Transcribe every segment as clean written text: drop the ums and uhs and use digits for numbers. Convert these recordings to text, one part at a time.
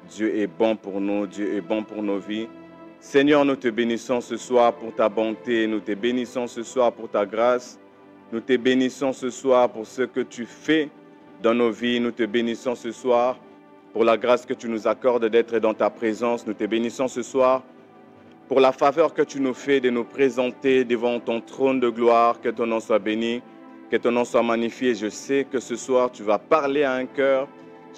Dieu est bon pour nous, Dieu est bon pour nos vies. Seigneur, nous te bénissons ce soir pour ta bonté, nous te bénissons ce soir pour ta grâce, nous te bénissons ce soir pour ce que tu fais dans nos vies, nous te bénissons ce soir pour la grâce que tu nous accordes d'être dans ta présence, nous te bénissons ce soir pour la faveur que tu nous fais de nous présenter devant ton trône de gloire, que ton nom soit béni, que ton nom soit magnifié. Je sais que ce soir, tu vas parler à un cœur.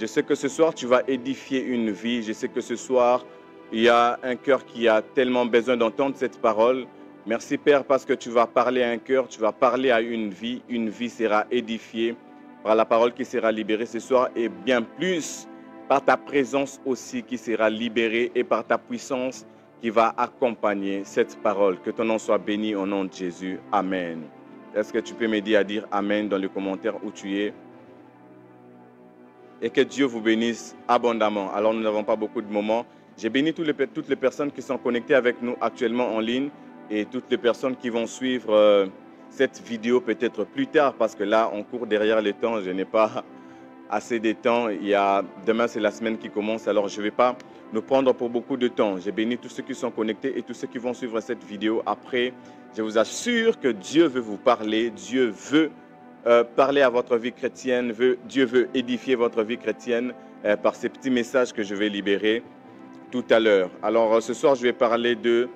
Je sais que ce soir, tu vas édifier une vie. Je sais que ce soir, il y a un cœur qui a tellement besoin d'entendre cette parole. Merci Père parce que tu vas parler à un cœur, tu vas parler à une vie. Une vie sera édifiée par la parole qui sera libérée ce soir et bien plus par ta présence aussi qui sera libérée et par ta puissance qui va accompagner cette parole. Que ton nom soit béni au nom de Jésus. Amen. Est-ce que tu peux m'aider à dire Amen dans les commentaires où tu es? Et que Dieu vous bénisse abondamment. Alors, nous n'avons pas beaucoup de moments. J'ai béni toutes les personnes qui sont connectées avec nous actuellement en ligne et toutes les personnes qui vont suivre cette vidéo peut-être plus tard parce que là, on court derrière le temps. Je n'ai pas assez de temps. Demain, c'est la semaine qui commence. Alors, je ne vais pas nous prendre pour beaucoup de temps. J'ai béni tous ceux qui sont connectés et tous ceux qui vont suivre cette vidéo après. Je vous assure que Dieu veut vous parler. Dieu veut parler à votre vie chrétienne. Dieu veut édifier votre vie chrétienne par ces petits messages que je vais libérer tout à l'heure. Alors, ce soir, je vais parler de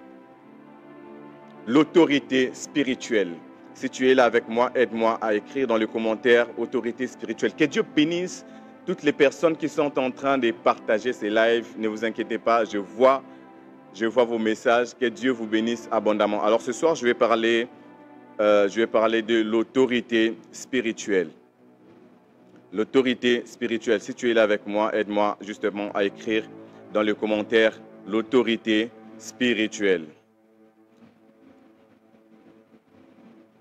l'autorité spirituelle. Si tu es là avec moi, aide-moi à écrire dans les commentaires « autorité spirituelle ». Que Dieu bénisse toutes les personnes qui sont en train de partager ces lives. Ne vous inquiétez pas, je vois vos messages. Que Dieu vous bénisse abondamment. Alors ce soir, je vais parler de l'autorité spirituelle. L'autorité spirituelle. Si tu es là avec moi, aide-moi justement à écrire dans les commentaires « l'autorité spirituelle ».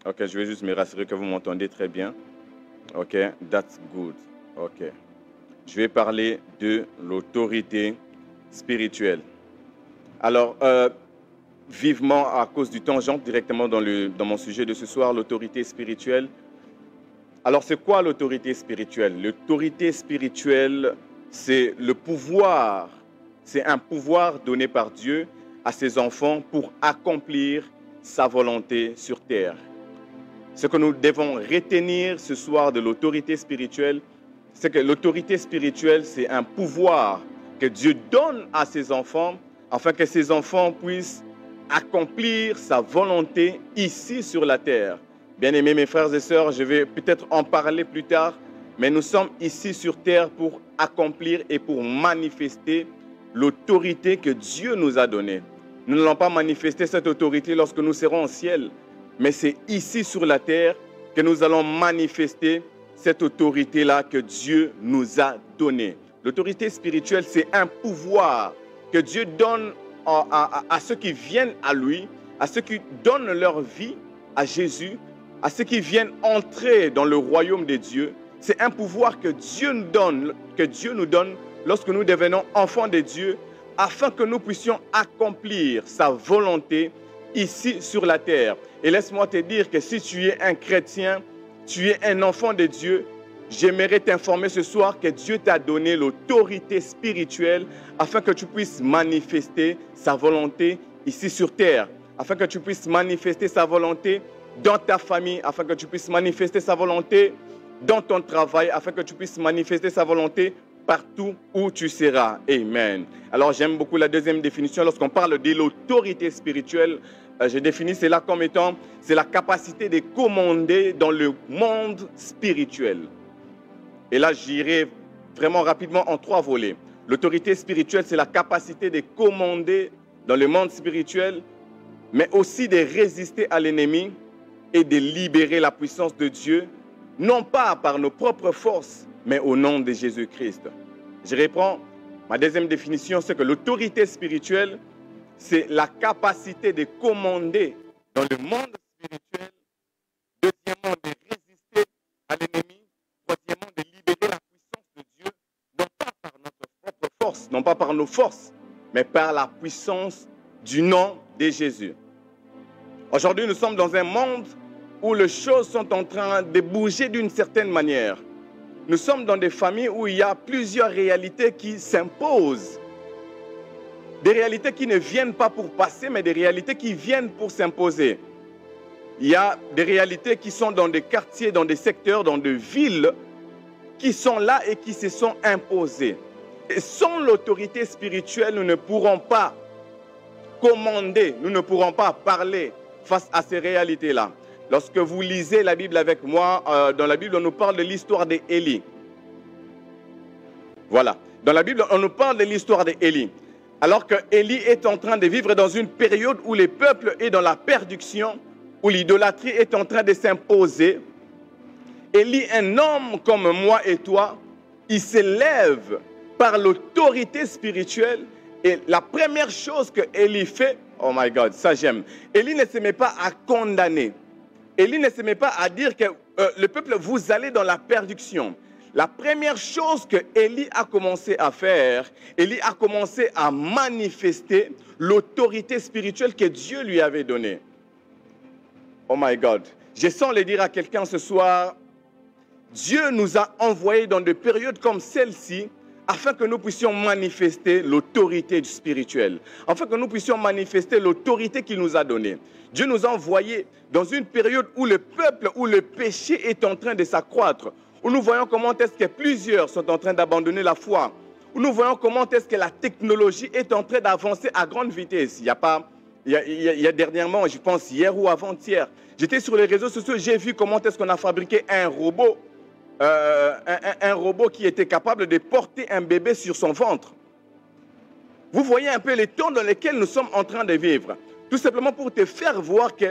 Ok, je vais juste me rassurer que vous m'entendez très bien. Ok, that's good. Ok. Je vais parler de l'autorité spirituelle. Alors, vivement, à cause du temps, j'entre directement dans mon sujet de ce soir, l'autorité spirituelle. Alors, c'est quoi l'autorité spirituelle? L'autorité spirituelle, c'est le pouvoir, c'est un pouvoir donné par Dieu à ses enfants pour accomplir sa volonté sur terre. Ce que nous devons retenir ce soir de l'autorité spirituelle, c'est que l'autorité spirituelle, c'est un pouvoir que Dieu donne à ses enfants afin que ses enfants puissent accomplir sa volonté ici sur la terre. Bien-aimés, mes frères et sœurs, je vais peut-être en parler plus tard, mais nous sommes ici sur terre pour accomplir et pour manifester l'autorité que Dieu nous a donnée. Nous n'allons pas manifester cette autorité lorsque nous serons au ciel, mais c'est ici sur la terre que nous allons manifester cette autorité-là que Dieu nous a donnée. L'autorité spirituelle, c'est un pouvoir que Dieu donne à ceux qui viennent à lui, à ceux qui donnent leur vie à Jésus, à ceux qui viennent entrer dans le royaume de Dieu. C'est un pouvoir que Dieu nous donne lorsque nous devenons enfants de Dieu, afin que nous puissions accomplir sa volonté ici sur la terre. Et laisse-moi te dire que si tu es un chrétien, tu es un enfant de Dieu, j'aimerais t'informer ce soir que Dieu t'a donné l'autorité spirituelle afin que tu puisses manifester sa volonté ici sur terre, afin que tu puisses manifester sa volonté dans ta famille, afin que tu puisses manifester sa volonté dans ton travail, afin que tu puisses manifester sa volonté partout où tu seras. Amen. Alors j'aime beaucoup la deuxième définition. Lorsqu'on parle de l'autorité spirituelle, je définis cela comme étant, c'est la capacité de commander dans le monde spirituel. Et là, j'irai vraiment rapidement en 3 volets. L'autorité spirituelle, c'est la capacité de commander dans le monde spirituel, mais aussi de résister à l'ennemi et de libérer la puissance de Dieu, non pas par nos propres forces, mais au nom de Jésus-Christ. Je reprends ma deuxième définition, c'est que l'autorité spirituelle, c'est la capacité de commander dans le monde spirituel, deuxièmement, de résister à l'ennemi, troisièmement, de libérer la puissance de Dieu, non pas par notre propre force, non pas par nos forces, mais par la puissance du nom de Jésus. Aujourd'hui, nous sommes dans un monde où les choses sont en train de bouger d'une certaine manière. Nous sommes dans des familles où il y a plusieurs réalités qui s'imposent Des réalités qui ne viennent pas pour passer, mais des réalités qui viennent pour s'imposer. Il y a des réalités qui sont dans des quartiers, dans des secteurs, dans des villes, qui sont là et qui se sont imposées. Et sans l'autorité spirituelle, nous ne pourrons pas commander, nous ne pourrons pas parler face à ces réalités-là. Lorsque vous lisez la Bible avec moi, dans la Bible, on nous parle de l'histoire d'Élie. Voilà. Dans la Bible, on nous parle de l'histoire d'Élie. Alors que Élie est en train de vivre dans une période où le peuple est dans la perdition, où l'idolâtrie est en train de s'imposer, Élie, un homme comme moi et toi, il s'élève par l'autorité spirituelle. Et la première chose que Élie fait, oh my God, ça j'aime, Élie ne se met pas à condamner. Élie ne se met pas à dire que le peuple, vous allez dans la perdition. La première chose que Élie a commencé à faire, Élie a commencé à manifester l'autorité spirituelle que Dieu lui avait donnée. Oh my God. Je sens le dire à quelqu'un ce soir, Dieu nous a envoyés dans des périodes comme celle-ci afin que nous puissions manifester l'autorité spirituelle, afin que nous puissions manifester l'autorité qu'il nous a donnée. Dieu nous a envoyés dans une période où le peuple, où le péché est en train de s'accroître, où nous voyons comment est-ce que plusieurs sont en train d'abandonner la foi, où nous voyons comment est-ce que la technologie est en train d'avancer à grande vitesse. Il y a dernièrement, je pense hier ou avant-hier, j'étais sur les réseaux sociaux, j'ai vu comment est-ce qu'on a fabriqué un robot, un robot qui était capable de porter un bébé sur son ventre. Vous voyez un peu les temps dans lesquels nous sommes en train de vivre. Tout simplement pour te faire voir que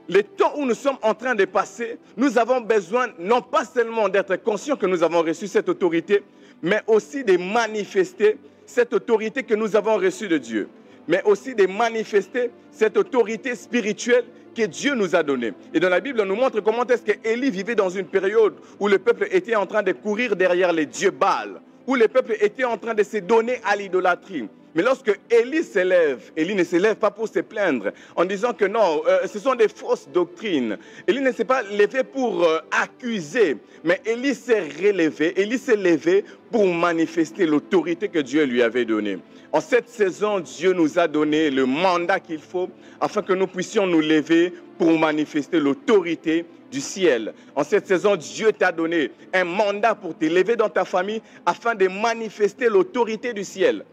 les temps où nous sommes en train de passer, nous avons besoin non pas seulement d'être conscients que nous avons reçu cette autorité, mais aussi de manifester cette autorité que nous avons reçue de Dieu, mais aussi de manifester cette autorité spirituelle que Dieu nous a donnée. Et dans la Bible, on nous montre comment est-ce qu'Élie vivait dans une période où le peuple était en train de courir derrière les dieux Baal, où le peuple était en train de se donner à l'idolâtrie. Mais lorsque Élie s'élève, Élie ne s'élève pas pour se plaindre en disant que non, ce sont des fausses doctrines. Élie ne s'est pas levé pour accuser, mais Élie s'est relevé, Élie s'est levé pour manifester l'autorité que Dieu lui avait donnée. En cette saison, Dieu nous a donné le mandat qu'il faut afin que nous puissions nous lever pour manifester l'autorité du ciel. En cette saison, Dieu t'a donné un mandat pour t'élever dans ta famille afin de manifester l'autorité du ciel.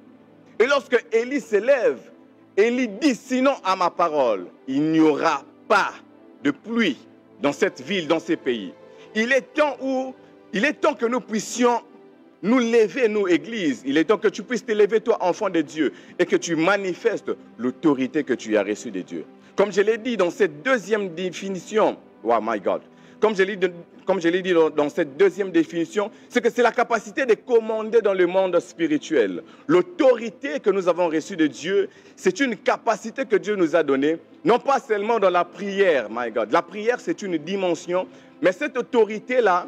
Et lorsque Élie s'élève, Élie dit, sinon à ma parole, il n'y aura pas de pluie dans cette ville, dans ces pays. Il est temps que nous puissions nous lever, nous, Église. Il est temps que tu puisses t'élever, toi, enfant de Dieu, et que tu manifestes l'autorité que tu as reçue de Dieu. Comme je l'ai dit dans cette deuxième définition, oh my God, comme je l'ai dit dans cette deuxième définition, c'est que c'est la capacité de commander dans le monde spirituel. L'autorité que nous avons reçue de Dieu, c'est une capacité que Dieu nous a donnée, non pas seulement dans la prière, my God. La prière, c'est une dimension, mais cette autorité-là,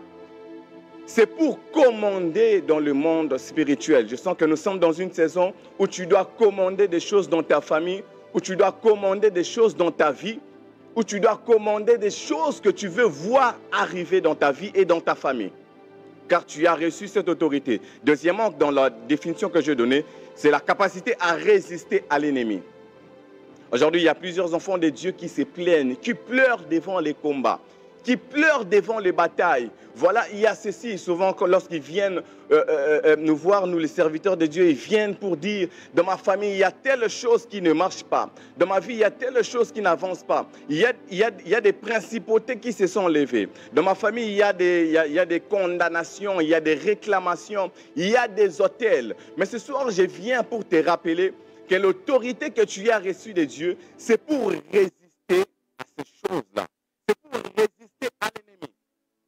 c'est pour commander dans le monde spirituel. Je sens que nous sommes dans une saison où tu dois commander des choses dans ta famille, où tu dois commander des choses dans ta vie, où tu dois commander des choses que tu veux voir arriver dans ta vie et dans ta famille. Car tu as reçu cette autorité. Deuxièmement, dans la définition que j'ai donnée, c'est la capacité à résister à l'ennemi. Aujourd'hui, il y a plusieurs enfants de Dieu qui se plaignent, qui pleurent devant les combats, qui pleurent devant les batailles. Voilà, il y a ceci, souvent lorsqu'ils viennent nous voir, nous les serviteurs de Dieu, ils viennent pour dire, dans ma famille, il y a telle chose qui ne marche pas. Dans ma vie, il y a telle chose qui n'avance pas. Il y a des principautés qui se sont levées. Dans ma famille, il y a des condamnations, il y a des réclamations, il y a des autels. Mais ce soir, je viens pour te rappeler que l'autorité que tu as reçue de Dieu, c'est pour résister à ces choses-là. C'est pour résister à l'ennemi.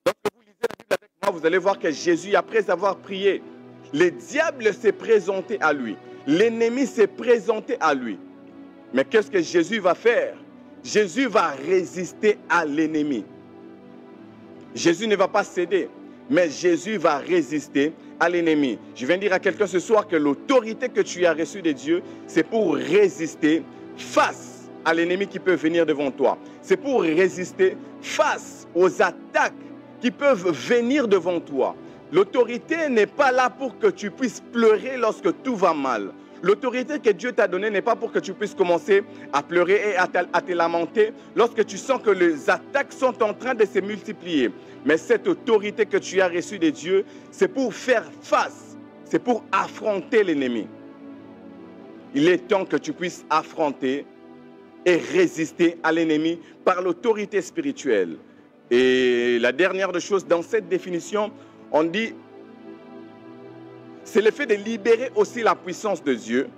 Lorsque vous lisez la Bible avec moi, vous allez voir que Jésus, après avoir prié, le diable s'est présenté à lui. L'ennemi s'est présenté à lui. Mais qu'est-ce que Jésus va faire? Jésus va résister à l'ennemi. Jésus ne va pas céder, mais Jésus va résister à l'ennemi. Je viens dire à quelqu'un ce soir que l'autorité que tu as reçue de Dieu, c'est pour résister face à l'ennemi qui peut venir devant toi. C'est pour résister face aux attaques qui peuvent venir devant toi. L'autorité n'est pas là pour que tu puisses pleurer lorsque tout va mal. L'autorité que Dieu t'a donnée n'est pas pour que tu puisses commencer à pleurer et à te lamenter lorsque tu sens que les attaques sont en train de se multiplier. Mais cette autorité que tu as reçue de Dieu, c'est pour faire face, c'est pour affronter l'ennemi. Il est temps que tu puisses affronter et résister à l'ennemi par l'autorité spirituelle. Et la dernière des choses, dans cette définition, on dit, c'est le fait de libérer aussi la puissance de Dieu.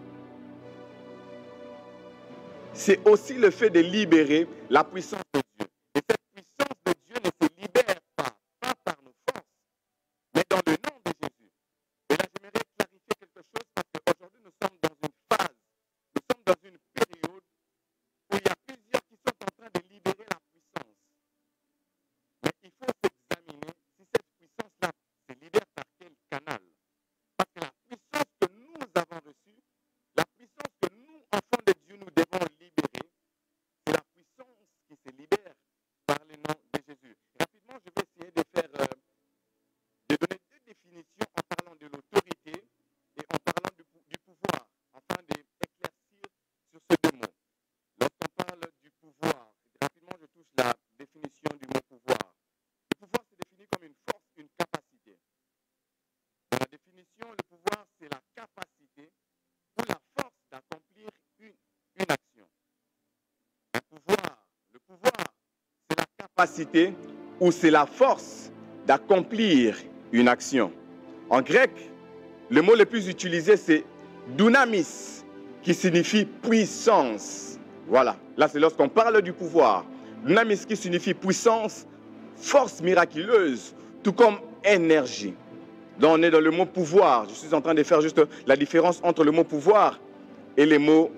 C'est aussi le fait de libérer la puissance de Dieu. Et cette puissance de Dieu ne se libère pas par nos forces, mais dans le nom de Jésus. Et là, j'aimerais clarifier quelque chose parce qu'aujourd'hui, nous sommes dans une phase, nous sommes dans une période où il y a plusieurs qui sont en train de libérer la puissance. Mais il faut s'examiner si cette puissance-là se libère par quel canal. Parce que la puissance que nous avons reçue, la puissance que nous, enfants de Dieu, nous devons libérer, c'est la puissance qui se libère par le nom de Jésus. Rapidement, je vais essayer de donner deux définitions en parlant de l'autorité et en parlant du pouvoir, afin d'éclaircir sur ces deux mots. Lorsqu'on parle du pouvoir, rapidement, je touche la définition du mot pouvoir. Le pouvoir se définit comme une force, une capacité. Dans la définition, le pouvoir, c'est la capacité ou la force d'accomplir une action. Le pouvoir, c'est la capacité ou c'est la force d'accomplir une action. En grec, le mot le plus utilisé, c'est dunamis, qui signifie puissance. Voilà, là c'est lorsqu'on parle du pouvoir. Dunamis qui signifie puissance, force miraculeuse, tout comme énergie. Donc on est dans le mot pouvoir. Je suis en train de faire juste la différence entre le mot pouvoir et les mots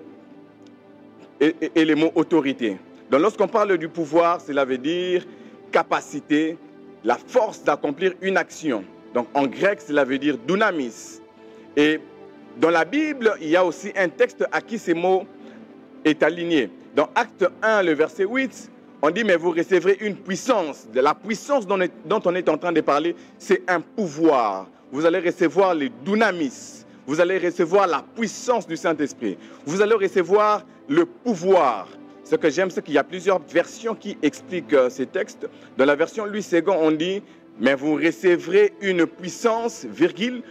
autorité. Donc lorsqu'on parle du pouvoir, cela veut dire capacité, la force d'accomplir une action. Donc en grec, cela veut dire dunamis. Et dans la Bible, il y a aussi un texte à qui ces mots est aligné. Dans Acte 1, le verset 8, on dit, mais vous recevrez une puissance. La puissance dont on est en train de parler, c'est un pouvoir. Vous allez recevoir le dunamis. Vous allez recevoir la puissance du Saint-Esprit. Vous allez recevoir le pouvoir. Ce que j'aime, c'est qu'il y a plusieurs versions qui expliquent ces textes. Dans la version Louis II, on dit, mais vous recevrez une puissance, virgule,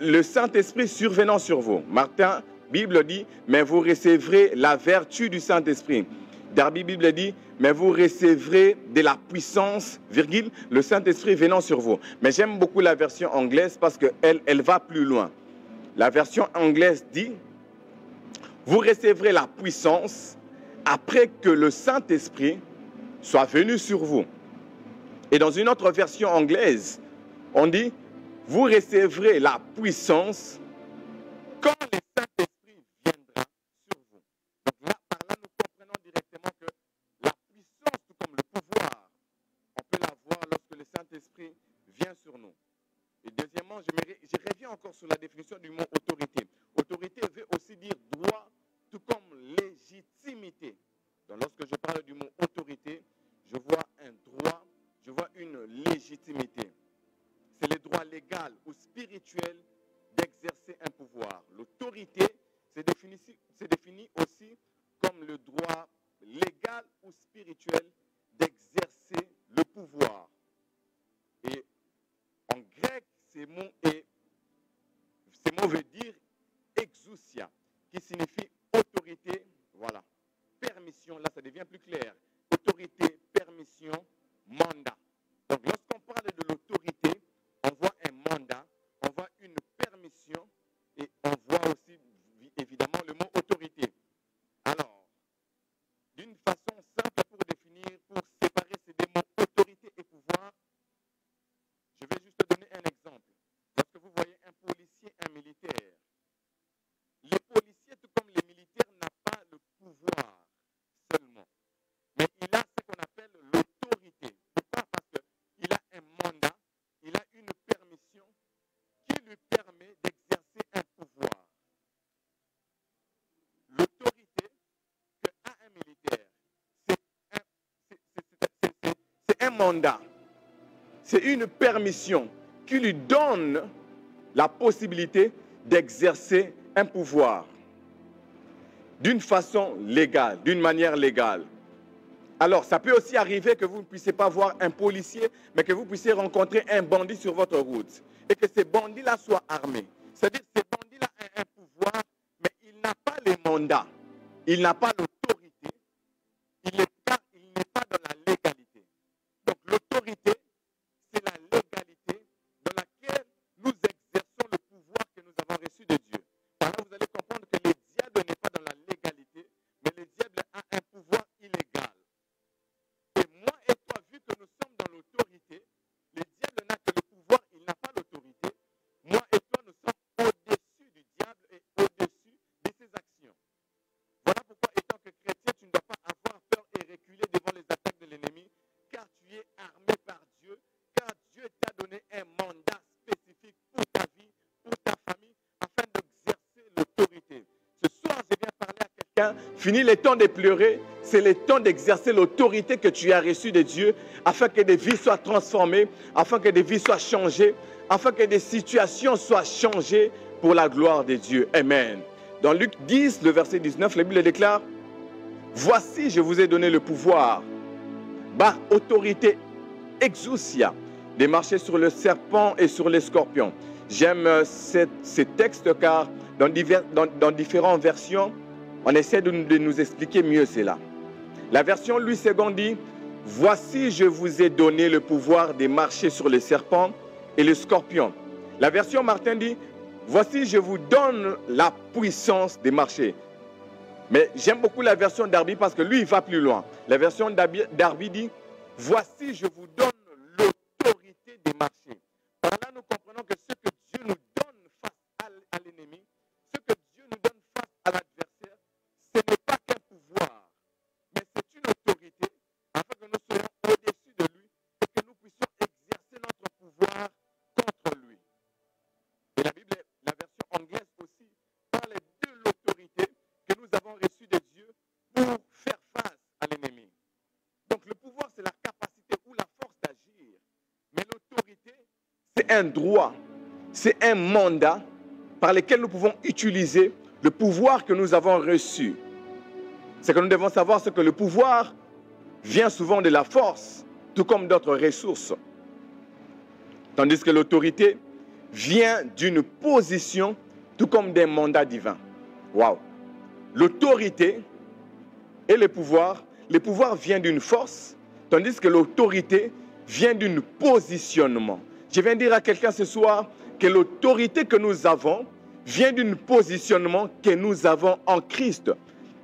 le Saint-Esprit survenant sur vous. Martin, Bible dit, mais vous recevrez la vertu du Saint-Esprit. Darby, Bible dit, mais vous recevrez de la puissance, virgule, le Saint-Esprit venant sur vous. Mais j'aime beaucoup la version anglaise parce qu'elle va plus loin. La version anglaise dit, vous recevrez la puissance après que le Saint-Esprit soit venu sur vous. Et dans une autre version anglaise, on dit, vous recevrez la puissance quand le Saint-Esprit viendra sur vous. Donc là, par là, nous comprenons directement que la puissance, tout comme le pouvoir, on peut l'avoir lorsque le Saint-Esprit vient sur nous. Et deuxièmement, je reviens encore sur la définition du mot autorité. Autorité veut aussi dire droit, tout comme légitimité. Donc lorsque je parle du mot autorité, je vois un droit, je vois une légitimité. C'est le droit légal ou spirituel d'exercer un pouvoir. L'autorité se définit aussi comme le droit légal ou spirituel d'exercer le pouvoir. Et en grec, ces mots veulent dire exousia, qui signifie autorité, voilà, permission, là ça devient plus clair, autorité, permission, mandat. Donc lorsqu'on parle de l'autorité, on voit un mandat, on voit une permission et on voit aussi évidemment le mot autorité. Alors, d'une façon simple pour définir, pour séparer ces deux mots, autorité et pouvoir, je vais juste donner un exemple. Lorsque vous voyez un policier, un militaire, les policiers, tout comme les militaires, n'ont pas le pouvoir seulement. Mais il a ce qu'on appelle l'autorité. Pourquoi? Parce qu'il a un mandat, il a une permission qui lui permet d'exercer un pouvoir. L'autorité qu'a un militaire, c'est un mandat. C'est une permission qui lui donne la possibilité d'exercer un pouvoir d'une façon légale, d'une manière légale. Alors, ça peut aussi arriver que vous ne puissiez pas voir un policier, mais que vous puissiez rencontrer un bandit sur votre route. Et que ces bandits-là soient armés. C'est-à-dire que ces bandits-là ont un pouvoir, mais il n'a pas les mandats. Il n'a pas l'autorité. Il n'est pas dans la légalité. Donc, l'autorité, c'est la légalité dans laquelle nous exerçons le pouvoir que nous avons reçu de Dieu. Par là, vous allez comprendre que le diable n'est pas dans la légalité, mais le diable a un pouvoir illégal. Et moi et toi, vu que nous sommes dans l'autorité, le diable n'a que le pouvoir, il n'a pas l'autorité. Moi et toi, nous sommes au-dessus du diable et au-dessus de ses actions. Voilà pourquoi, étant que chrétien, tu ne dois pas avoir peur et reculer devant les attaques de l'ennemi, car tu es armé par Dieu, car Dieu t'a donné un mandat spécifique pour ta vie, pour ta famille, afin d'exercer l'autorité. Ce soir, je viens parler à quelqu'un. Fini le temps de pleurer, c'est le temps d'exercer l'autorité que tu as reçue de Dieu, afin que des vies soient transformées, afin que des vies soient changées, afin que des situations soient changées pour la gloire de Dieu. Amen. Dans Luc 10, le verset 19, la Bible déclare: voici, je vous ai donné le pouvoir, par autorité exousia, de marcher sur le serpent et sur les scorpions. J'aime ces textes car dans différentes versions, on essaie de nous expliquer mieux cela. La version Louis II dit: voici, je vous ai donné le pouvoir de marcher sur les serpents et les scorpions. La version Martin dit: voici, je vous donne la puissance de marcher. Mais j'aime beaucoup la version Darby parce que lui, il va plus loin. La version Darby dit: voici, je vous donne l'autorité de marcher. Par là, nous comprenons que ce que Dieu nous donne face à l'ennemi, ce que Dieu nous donne face à l'adversaire, ce n'est pas qu'un pouvoir, mais c'est une autorité afin que nous soyons au-dessus de lui et que nous puissions exercer notre pouvoir contre lui. Et la Bible, la version anglaise aussi, parle de l'autorité que nous avons reçue de Dieu pour faire face à l'ennemi. Donc le pouvoir, c'est la capacité ou la force d'agir. Mais l'autorité, c'est un droit, c'est un mandat par lequel nous pouvons utiliser le pouvoir que nous avons reçu. C'est que nous devons savoir ce que le pouvoir vient souvent de la force, tout comme d'autres ressources. Tandis que l'autorité vient d'une position, tout comme d'un mandat divin. Waouh! L'autorité et le pouvoir vient d'une force, tandis que l'autorité vient d'un positionnement. Je viens dire à quelqu'un ce soir que l'autorité que nous avons vient d'un positionnement que nous avons en Christ.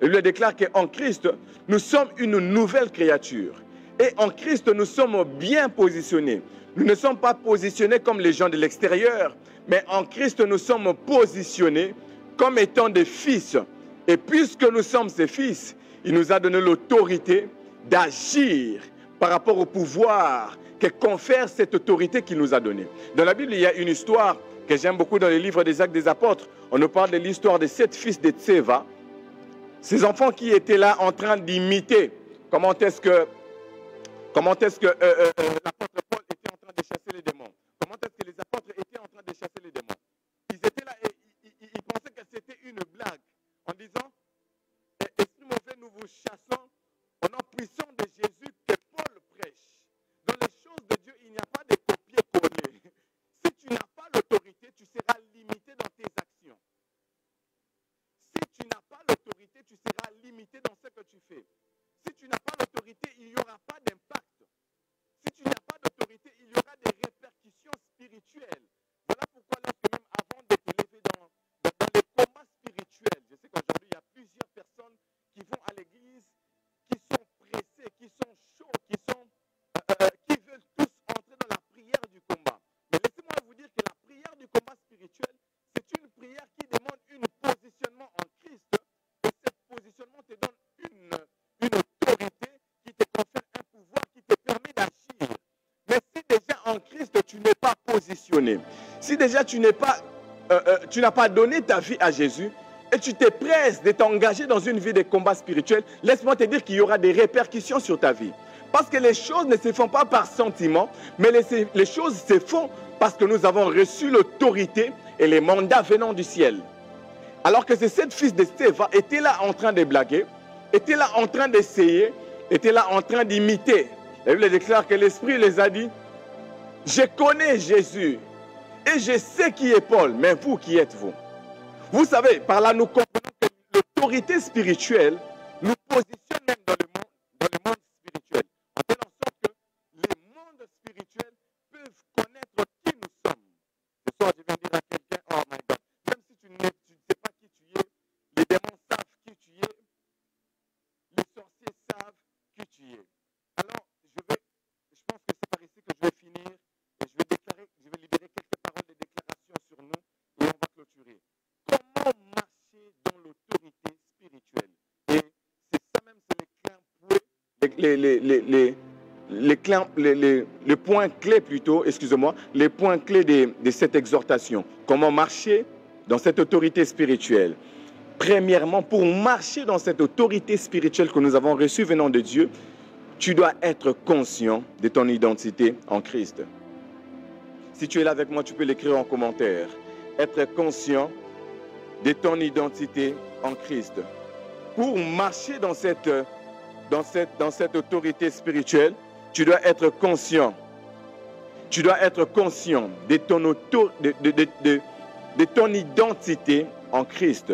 Il lui déclare qu'en Christ, nous sommes une nouvelle créature. Et en Christ, nous sommes bien positionnés. Nous ne sommes pas positionnés comme les gens de l'extérieur, mais en Christ, nous sommes positionnés comme étant des fils. Et puisque nous sommes ses fils, il nous a donné l'autorité d'agir par rapport au pouvoir que confère cette autorité qu'il nous a donnée. Dans la Bible, il y a une histoire que j'aime beaucoup dans les livres des Actes des Apôtres. On nous parle de l'histoire de 7 fils de Tseva. Ces enfants qui étaient là en train d'imiter comment est-ce que l'apôtre Paul était en train de chasser les démons. Comment est-ce que les apôtres étaient en train de chasser les démons. Ils étaient là et ils pensaient que c'était une blague en disant: esprit mauvais, nous vous chassons au nom puissant de Jésus que Paul prêche. Dans les choses de Dieu, il n'y a pas de copier-coller. Si tu n'as pas l'autorité, tu seras limité dans tes actions. Si tu n'as pas l'autorité, tu seras limité dans ce que tu fais. Si tu n'as pas l'autorité, il n'y aura pas d'impact. Si tu n'as pas d'autorité, il y aura des répercussions spirituelles. Voilà pourquoi lorsque même avant de te lever dans les combats spirituels, je sais qu'aujourd'hui, il y a plusieurs personnes qui vont à l'église, qui sont pressées, qui sont chauds, qui veulent tous entrer dans la prière du combat. Mais laissez-moi vous dire que la prière du combat spirituel, c'est une prière qui demande un positionnement en Christ. Et ce positionnement te donne une autorité qui te confère un pouvoir qui te permet d'agir. Mais si déjà en Christ, tu n'es pas positionné, si déjà tu n'as pas donné ta vie à Jésus, et tu te presses de t'engager dans une vie de combat spirituel, laisse-moi te dire qu'il y aura des répercussions sur ta vie. Parce que les choses ne se font pas par sentiment, mais les choses se font parce que nous avons reçu l'autorité et les mandats venant du ciel. Alors que ces 7 fils de Sceva étaient là en train de blaguer, étaient là en train d'essayer, étaient là en train d'imiter. La Bible déclare que l'Esprit les a dit, je connais Jésus et je sais qui est Paul, mais vous, qui êtes-vous? Vous savez, par là, nous comprenons que l'autorité spirituelle nous positionne même dans le monde spirituel. En faisant en sorte que les mondes spirituels peuvent connaître qui nous sommes. Ce soir, je viens dire à quelqu'un, oh my God, même si tu ne sais pas qui tu es, les démons savent qui tu es, les sorciers savent qui tu es. Alors, je pense que c'est par ici que je vais finir et je vais libérer quelques paroles de déclaration sur nous et on va clôturer. Comment marcher dans l'autorité spirituelle? Et c'est ça même, c'est les points clés plutôt, excusez-moi, les points clés de cette exhortation. Comment marcher dans cette autorité spirituelle? Premièrement, pour marcher dans cette autorité spirituelle que nous avons reçue venant de Dieu, tu dois être conscient de ton identité en Christ. Si tu es là avec moi, tu peux l'écrire en commentaire. Être conscient de ton identité en Christ. Pour marcher dans cette autorité spirituelle, tu dois être conscient. Tu dois être conscient de ton identité en Christ.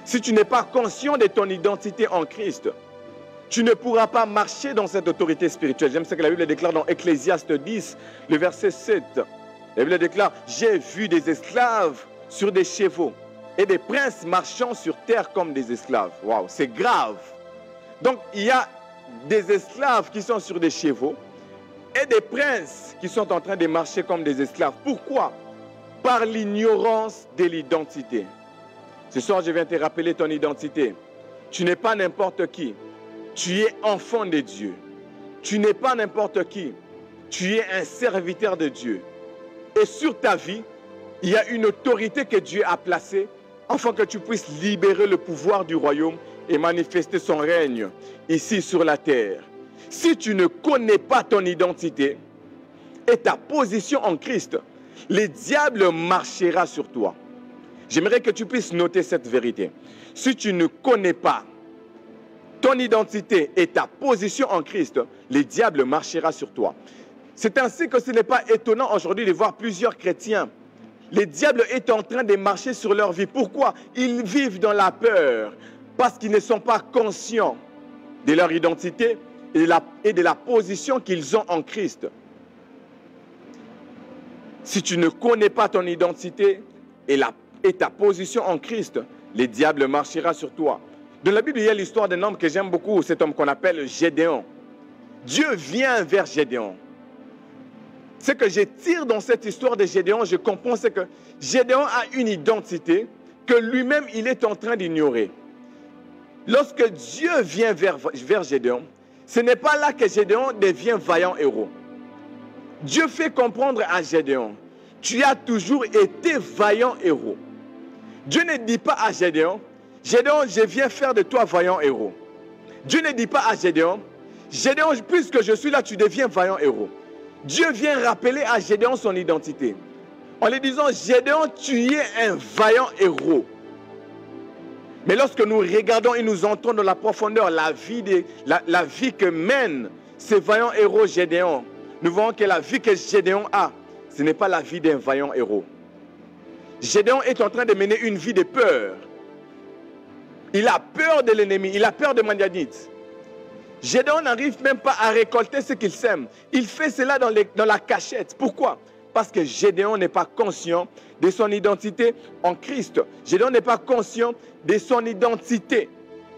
Si tu n'es pas conscient de ton identité en Christ, tu ne pourras pas marcher dans cette autorité spirituelle. J'aime ce que la Bible déclare dans Ecclésiaste 10, le verset 7. La Bible déclare, j'ai vu des esclaves sur des chevaux et des princes marchant sur terre comme des esclaves. Waouh, c'est grave. Donc, il y a des esclaves qui sont sur des chevaux et des princes qui sont en train de marcher comme des esclaves. Pourquoi? Par l'ignorance de l'identité. Ce soir, je viens te rappeler ton identité. Tu n'es pas n'importe qui. Tu es enfant de Dieu. Tu n'es pas n'importe qui. Tu es un serviteur de Dieu. Et sur ta vie, il y a une autorité que Dieu a placée afin que tu puisses libérer le pouvoir du royaume et manifester son règne ici sur la terre. Si tu ne connais pas ton identité et ta position en Christ, le diable marchera sur toi. J'aimerais que tu puisses noter cette vérité. Si tu ne connais pas ton identité et ta position en Christ, le diable marchera sur toi. C'est ainsi que ce n'est pas étonnant aujourd'hui de voir plusieurs chrétiens. Le diable est en train de marcher sur leur vie. Pourquoi? Ils vivent dans la peur parce qu'ils ne sont pas conscients de leur identité et de la position qu'ils ont en Christ. Si tu ne connais pas ton identité et ta position en Christ, le diable marchera sur toi. Dans la Bible, il y a l'histoire d'un homme que j'aime beaucoup, cet homme qu'on appelle Gédéon. Dieu vient vers Gédéon. Ce que je tire dans cette histoire de Gédéon, je comprends, c'est que Gédéon a une identité que lui-même, il est en train d'ignorer. Lorsque Dieu vient vers Gédéon, ce n'est pas là que Gédéon devient vaillant héros. Dieu fait comprendre à Gédéon, tu as toujours été vaillant héros. Dieu ne dit pas à Gédéon, Gédéon, je viens faire de toi vaillant héros. Dieu ne dit pas à Gédéon, Gédéon, puisque je suis là, tu deviens vaillant héros. Dieu vient rappeler à Gédéon son identité. En lui disant, Gédéon, tu es un vaillant héros. Mais lorsque nous regardons et nous entrons dans la profondeur, la vie que mène ce vaillant héros Gédéon, nous voyons que la vie que Gédéon a, ce n'est pas la vie d'un vaillant héros. Gédéon est en train de mener une vie de peur. Il a peur de l'ennemi, il a peur de Madianite. Gédéon n'arrive même pas à récolter ce qu'il sème. Il fait cela dans la cachette. Pourquoi? Parce que Gédéon n'est pas conscient de son identité en Christ. Gédéon n'est pas conscient de son identité.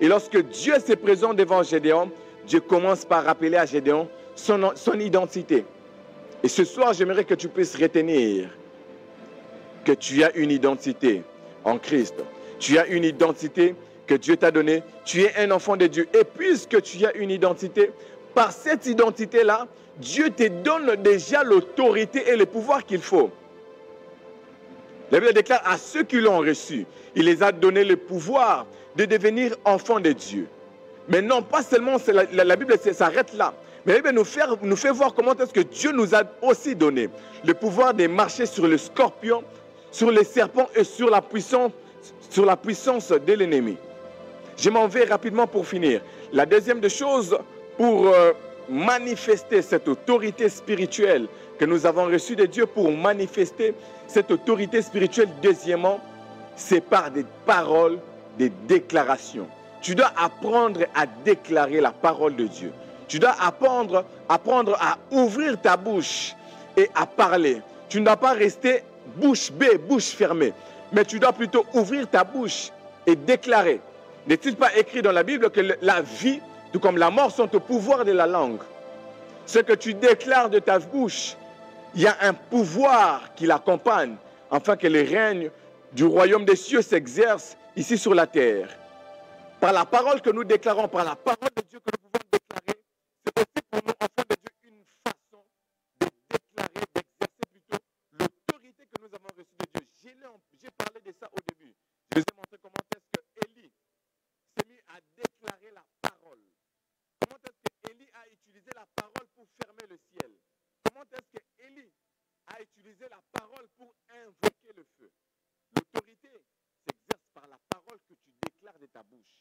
Et lorsque Dieu se présente devant Gédéon, Dieu commence par rappeler à Gédéon son identité. Et ce soir, j'aimerais que tu puisses retenir que tu as une identité en Christ. Tu as une identité que Dieu t'a donnée. Tu es un enfant de Dieu. Et puisque tu as une identité, par cette identité-là, Dieu te donne déjà l'autorité et le pouvoir qu'il faut. La Bible déclare à ceux qui l'ont reçu, il les a donné le pouvoir de devenir enfants de Dieu. Mais non, pas seulement, la Bible s'arrête là. Mais la Bible nous fait voir comment est-ce que Dieu nous a aussi donné le pouvoir de marcher sur le scorpion, sur les serpents et sur la puissance de l'ennemi. Je m'en vais rapidement pour finir. La deuxième des choses, pour manifester cette autorité spirituelle que nous avons reçue de Dieu, pour manifester cette autorité spirituelle, deuxièmement, c'est par des paroles, des déclarations. Tu dois apprendre à déclarer la parole de Dieu. Tu dois apprendre à ouvrir ta bouche et à parler. Tu ne dois pas rester bouche bée, bouche fermée, mais tu dois plutôt ouvrir ta bouche et déclarer. N'est-il pas écrit dans la Bible que la vie, tout comme la mort, sont au pouvoir de la langue? Ce que tu déclares de ta bouche, il y a un pouvoir qui l'accompagne, afin que le règne du royaume des cieux s'exerce ici sur la terre. Par la parole que nous déclarons, par la parole de Dieu que nous pouvons déclarer, c'est aussi pour nous, enfants de Dieu, une façon de déclarer, d'exercer plutôt l'autorité que nous avons reçue de Dieu. J'ai parlé de ça au début. Je vous ai montré comment est-ce que Élie s'est mis à déclarer la parole. Comment est-ce que Élie a utilisé la parole pour fermer le ciel? Comment est-ce que Élie a utilisé la parole pour invoquer le feu? L'autorité s'exerce par la parole que tu déclares de ta bouche.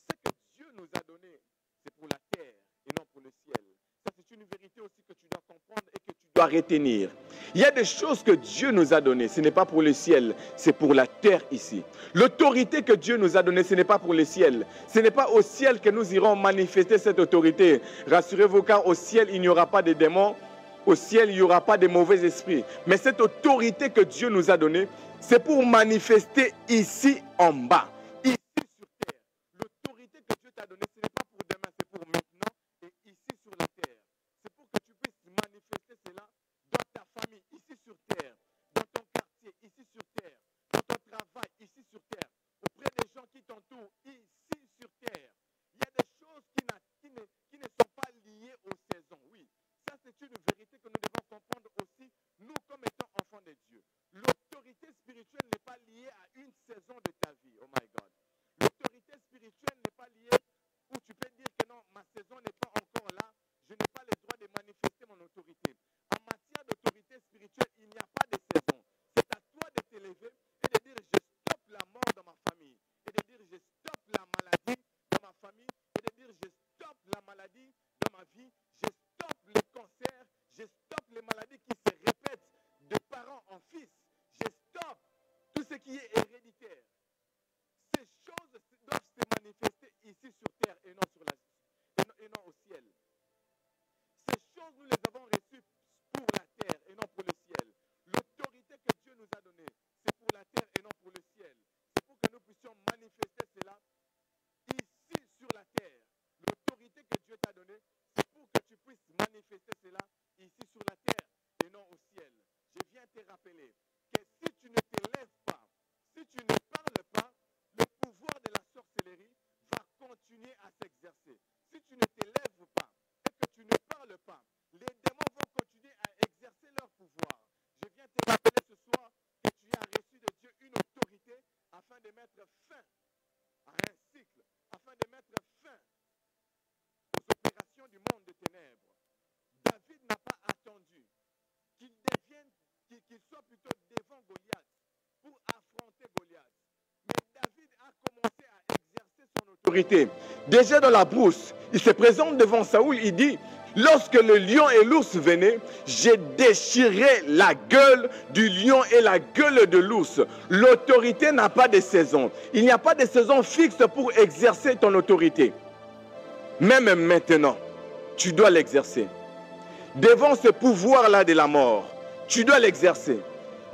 Ce que Dieu nous a donné, c'est pour la terre et non pour le ciel. Ça, c'est une vérité aussi que tu dois comprendre et que tu dois retenir. Il y a des choses que Dieu nous a données. Ce n'est pas pour le ciel, c'est pour la terre ici. L'autorité que Dieu nous a donnée, ce n'est pas pour le ciel. Ce n'est pas au ciel que nous irons manifester cette autorité. Rassurez-vous, car au ciel, il n'y aura pas de démons. Au ciel, il n'y aura pas de mauvais esprits. Mais cette autorité que Dieu nous a donnée, c'est pour manifester ici en bas, ici sur terre. L'autorité que Dieu t'a donnée, ce n'est pas pour demain, c'est pour maintenant et ici sur la terre. C'est pour que tu puisses manifester cela dans ta famille, ici sur terre, dans ton quartier, ici sur terre, dans ton travail, ici sur terre, auprès des gens qui t'entourent, ici sur terre. Il y a des choses qui ne sont pas liées aux saisons, oui. Ça, c'est une vérité que nous devons comprendre aussi, nous, comme étant enfants de Dieu. L'autorité spirituelle n'est pas liée à une saison de ta vie. Oh my God. L'autorité spirituelle n'est pas liée où tu peux dire que non, ma saison n'est pas encore là, je n'ai pas le droit de manifester mon autorité. En matière d'autorité spirituelle, il n'y a pas de saison. C'est à toi de t'élever et de dire je stoppe la mort dans ma famille. Et de dire je stoppe la maladie dans ma famille. Et de dire je stoppe la maladie dans ma vie. Je stoppe le cancer. Je stoppe les maladies qui se répètent de parents en fils. Je stoppe tout ce qui est héréditaire. Ces choses doivent se manifester ici sur terre et non, et non au ciel. Ces choses, nous les avons reçues pour la terre et non pour le ciel. L'autorité que Dieu nous a donnée, c'est pour la terre et non pour le ciel. C'est pour que nous puissions manifester cela ici sur la terre. L'autorité que Dieu t'a donnée, c'est pour que tu puisses manifester cela ici sur la terre et non au ciel. Je viens te rappeler que si tu ne te lèves pas, si tu ne parles pas, le pouvoir de la sorcellerie va continuer à s'exercer. Si tu ne te lèves pas et que tu ne parles pas, les démons vont continuer à exercer leur pouvoir. Je viens te rappeler ce soir que tu as reçu de Dieu une autorité afin de mettre fin à un cycle, afin de mettre fin aux opérations du monde des ténèbres. David n'a pas attendu qu'il soit plutôt devant Goliath pour affronter Goliath. Mais David a commencé à exercer son autorité. Déjà dans la brousse, il se présente devant Saoul, il dit, lorsque le lion et l'ours venaient, j'ai déchiré la gueule du lion et la gueule de l'ours. L'autorité n'a pas de saison. Il n'y a pas de saison fixe pour exercer ton autorité. Même maintenant, tu dois l'exercer. Devant ce pouvoir-là de la mort, tu dois l'exercer.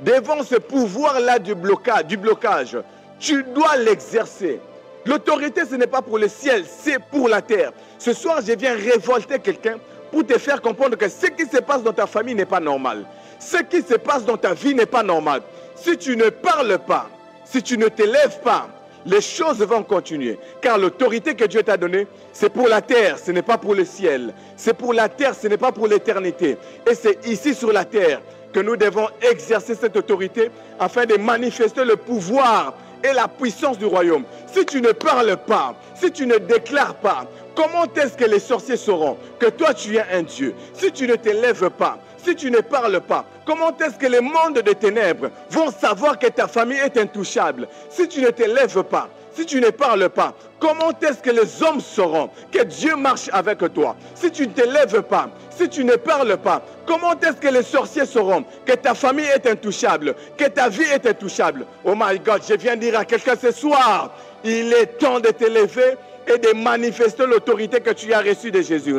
Devant ce pouvoir-là du blocage, tu dois l'exercer. L'autorité, ce n'est pas pour le ciel, c'est pour la terre. Ce soir, je viens révolter quelqu'un pour te faire comprendre que ce qui se passe dans ta famille n'est pas normal. Ce qui se passe dans ta vie n'est pas normal. Si tu ne parles pas, si tu ne te lèves pas, les choses vont continuer. Car l'autorité que Dieu t'a donnée, c'est pour la terre, ce n'est pas pour le ciel. C'est pour la terre, ce n'est pas pour l'éternité. Et c'est ici sur la terre que nous devons exercer cette autorité afin de manifester le pouvoir et la puissance du royaume. Si tu ne parles pas, si tu ne déclares pas, comment est-ce que les sorciers sauront que toi tu es un Dieu? Si tu ne te lèves pas, si tu ne parles pas, comment est-ce que les mondes des ténèbres vont savoir que ta famille est intouchable? Si tu ne te lèves pas, si tu ne parles pas, comment est-ce que les hommes sauront que Dieu marche avec toi? Si tu ne te lèves pas, si tu ne parles pas, comment est-ce que les sorciers sauront que ta famille est intouchable, que ta vie est intouchable? Oh my God, je viens dire à quelqu'un ce soir, il est temps de te lever et de manifester l'autorité que tu as reçue de Jésus.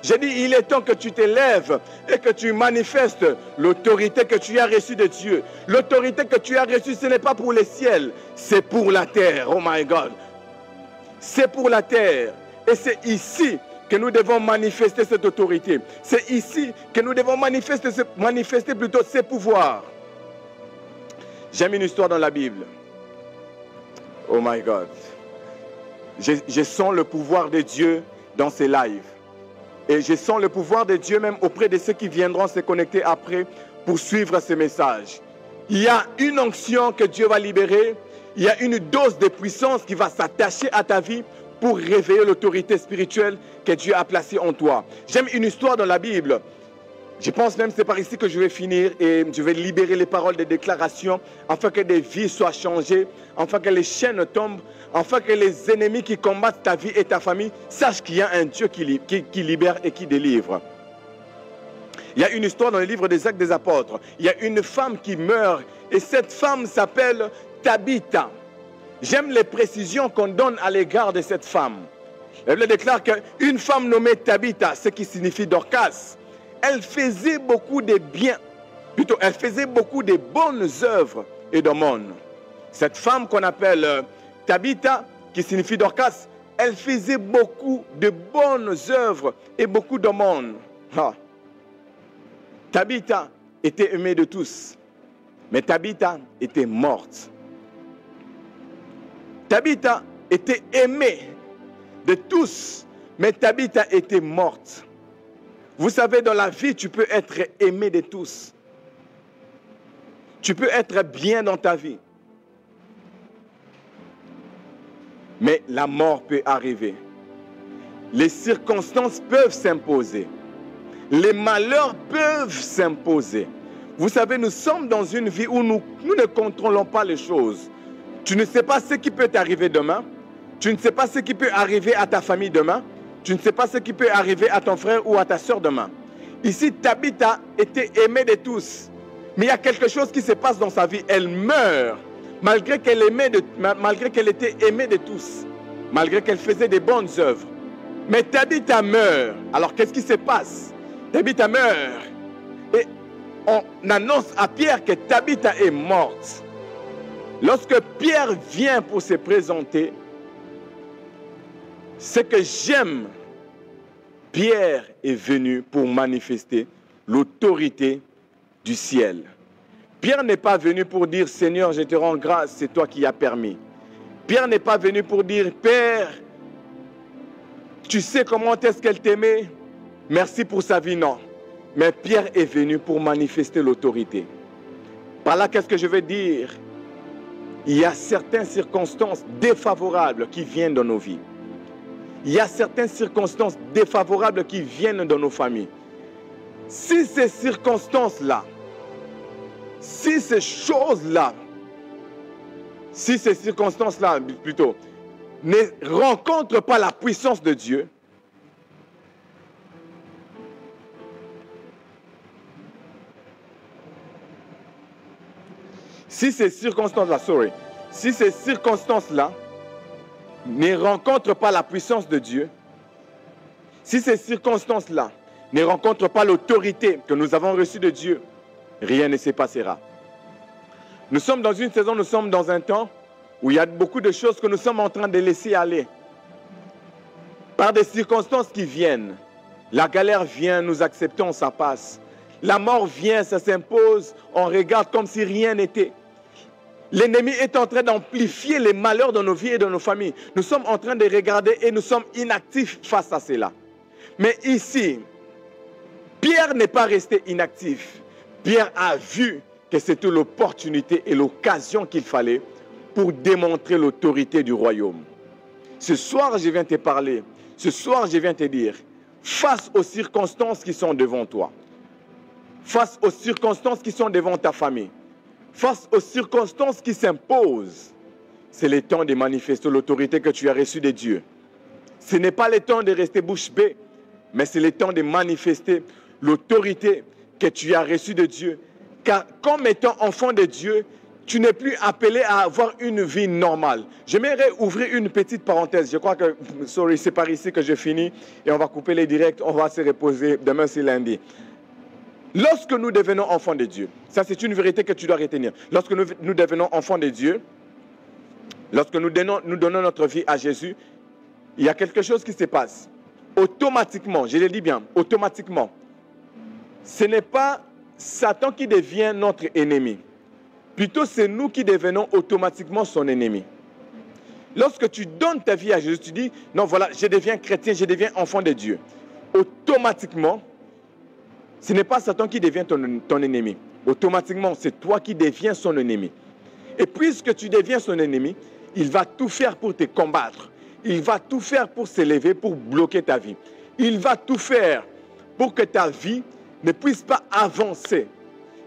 J'ai dit, il est temps que tu te lèves et que tu manifestes l'autorité que tu as reçue de Dieu. L'autorité que tu as reçue, ce n'est pas pour le ciel, c'est pour la terre. Oh my God. C'est pour la terre. Et c'est ici que nous devons manifester cette autorité. C'est ici que nous devons manifester plutôt ces pouvoirs. J'aime une histoire dans la Bible. Oh my God. Je sens le pouvoir de Dieu dans ces lives. Et je sens le pouvoir de Dieu même auprès de ceux qui viendront se connecter après pour suivre ces messages. Il y a une onction que Dieu va libérer. Il y a une dose de puissance qui va s'attacher à ta vie pour réveiller l'autorité spirituelle que Dieu a placée en toi. J'aime une histoire dans la Bible. Je pense même que c'est par ici que je vais finir et je vais libérer les paroles de déclaration afin que des vies soient changées, afin que les chaînes tombent, afin que les ennemis qui combattent ta vie et ta famille sachent qu'il y a un Dieu qui libère et qui délivre. Il y a une histoire dans le livre des Actes des Apôtres. Il y a une femme qui meurt et cette femme s'appelle Tabitha. J'aime les précisions qu'on donne à l'égard de cette femme. La Bible déclare qu'une femme nommée Tabitha, ce qui signifie Dorcas, elle faisait beaucoup de bien, plutôt elle faisait beaucoup de bonnes œuvres et d'aumônes. Cette femme qu'on appelle Tabitha, qui signifie Dorcas, elle faisait beaucoup de bonnes œuvres et beaucoup d'aumônes. Tabitha était aimée de tous, mais Tabitha était morte. Tabitha était aimée de tous, mais Tabitha était morte. Vous savez, dans la vie, tu peux être aimé de tous. Tu peux être bien dans ta vie. Mais la mort peut arriver. Les circonstances peuvent s'imposer. Les malheurs peuvent s'imposer. Vous savez, nous sommes dans une vie où nous ne contrôlons pas les choses. Tu ne sais pas ce qui peut t'arriver demain. Tu ne sais pas ce qui peut arriver à ta famille demain. Tu ne sais pas ce qui peut arriver à ton frère ou à ta soeur demain. Ici, Tabitha était aimée de tous. Mais il y a quelque chose qui se passe dans sa vie. Elle meurt, malgré qu'elle était aimée de tous. Malgré qu'elle faisait des bonnes œuvres. Mais Tabitha meurt. Alors, qu'est-ce qui se passe? Tabitha meurt. Et on annonce à Pierre que Tabitha est morte. Lorsque Pierre vient pour se présenter, ce que j'aime, Pierre est venu pour manifester l'autorité du ciel. Pierre n'est pas venu pour dire « Seigneur, je te rends grâce, c'est toi qui as permis ». Pierre n'est pas venu pour dire « Père, tu sais comment est-ce qu'elle t'aimait, merci pour sa vie ». Non, mais Pierre est venu pour manifester l'autorité. Par là, qu'est-ce que je veux dire? Il y a certaines circonstances défavorables qui viennent dans nos vies. Il y a certaines circonstances défavorables qui viennent dans nos familles. Si ces circonstances-là, si ces choses-là, si ces circonstances-là, plutôt, ne rencontrent pas la puissance de Dieu, si ces circonstances-là ne rencontrent pas la puissance de Dieu, si ces circonstances-là ne rencontrent pas l'autorité que nous avons reçue de Dieu, rien ne se passera. Nous sommes dans une saison, nous sommes dans un temps où il y a beaucoup de choses que nous sommes en train de laisser aller. Par des circonstances qui viennent. La galère vient, nous acceptons, ça passe. La mort vient, ça s'impose, on regarde comme si rien n'était. L'ennemi est en train d'amplifier les malheurs de nos vies et de nos familles. Nous sommes en train de regarder et nous sommes inactifs face à cela. Mais ici, Pierre n'est pas resté inactif. Pierre a vu que c'était l'opportunité et l'occasion qu'il fallait pour démontrer l'autorité du royaume. Ce soir, je viens te parler. Ce soir, je viens te dire, face aux circonstances qui sont devant toi, face aux circonstances qui sont devant ta famille, face aux circonstances qui s'imposent. C'est le temps de manifester l'autorité que tu as reçue de Dieu. Ce n'est pas le temps de rester bouche bée, mais c'est le temps de manifester l'autorité que tu as reçue de Dieu. Car comme étant enfant de Dieu, tu n'es plus appelé à avoir une vie normale. J'aimerais ouvrir une petite parenthèse. Je crois que, c'est par ici que je finis et on va couper les directs, on va se reposer. Demain, c'est lundi. Lorsque nous devenons enfants de Dieu, ça c'est une vérité que tu dois retenir. Lorsque nous devenons enfants de Dieu, lorsque nous donnons notre vie à Jésus, il y a quelque chose qui se passe. Automatiquement, je le dis bien, automatiquement, ce n'est pas Satan qui devient notre ennemi. Plutôt, c'est nous qui devenons automatiquement son ennemi. Lorsque tu donnes ta vie à Jésus, tu dis, non, voilà, je deviens chrétien, je deviens enfant de Dieu. Automatiquement, ce n'est pas Satan qui devient ton ennemi. Automatiquement, c'est toi qui deviens son ennemi. Et puisque tu deviens son ennemi, il va tout faire pour te combattre. Il va tout faire pour s'élever, pour bloquer ta vie. Il va tout faire pour que ta vie ne puisse pas avancer.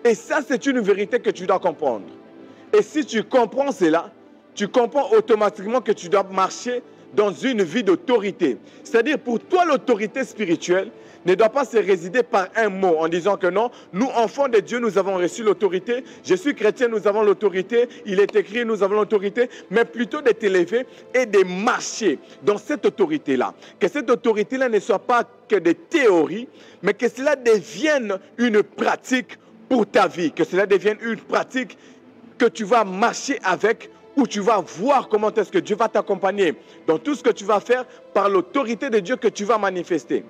Et ça, c'est une vérité que tu dois comprendre. Et si tu comprends cela, tu comprends automatiquement que tu dois marcher dans une vie d'autorité. C'est-à-dire, pour toi, l'autorité spirituelle ne doit pas se résider par un mot en disant que non, nous, enfants de Dieu, nous avons reçu l'autorité. Je suis chrétien, nous avons l'autorité. Il est écrit, nous avons l'autorité. Mais plutôt de t'élever et de marcher dans cette autorité-là. Que cette autorité-là ne soit pas que des théories, mais que cela devienne une pratique pour ta vie. Que cela devienne une pratique que tu vas marcher avec, où tu vas voir comment est-ce que Dieu va t'accompagner dans tout ce que tu vas faire par l'autorité de Dieu que tu vas manifester.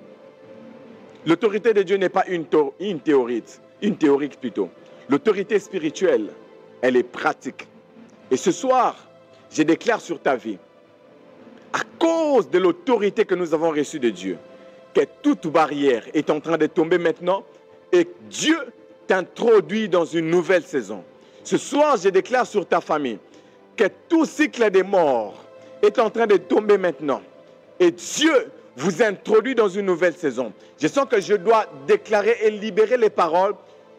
L'autorité de Dieu n'est pas une théorique plutôt. L'autorité spirituelle, elle est pratique. Et ce soir, je déclare sur ta vie, à cause de l'autorité que nous avons reçue de Dieu, que toute barrière est en train de tomber maintenant et Dieu t'introduit dans une nouvelle saison. Ce soir, je déclare sur ta famille que tout cycle des morts est en train de tomber maintenant. Et Dieu vous introduit dans une nouvelle saison. Je sens que je dois déclarer et libérer les paroles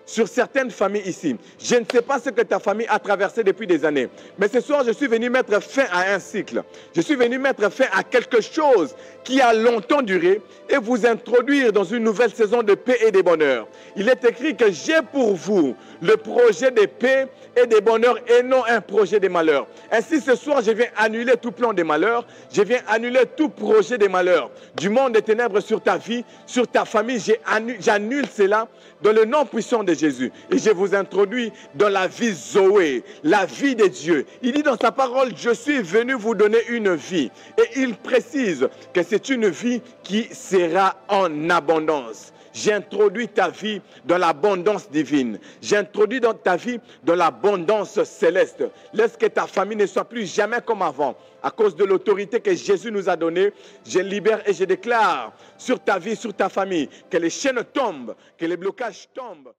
sur certaines familles ici. Je ne sais pas ce que ta famille a traversé depuis des années. Mais ce soir, je suis venu mettre fin à un cycle. Je suis venu mettre fin à quelque chose qui a longtemps duré et vous introduire dans une nouvelle saison de paix et de bonheur. Il est écrit que j'ai pour vous le projet de paix et de bonheur et non un projet de malheur. Ainsi, ce soir, je viens annuler tout plan de malheur. Je viens annuler tout projet de malheur du monde des ténèbres sur ta vie, sur ta famille. J'annule cela dans le nom puissant de Jésus. Et je vous introduis dans la vie Zoé, la vie de Dieu. Il dit dans sa parole, je suis venu vous donner une vie. Et il précise que c'est une vie qui sera en abondance. J'introduis ta vie dans l'abondance divine. J'introduis dans ta vie dans l'abondance céleste. Laisse que ta famille ne soit plus jamais comme avant. À cause de l'autorité que Jésus nous a donnée, je libère et je déclare sur ta vie, sur ta famille, que les chaînes tombent, que les blocages tombent.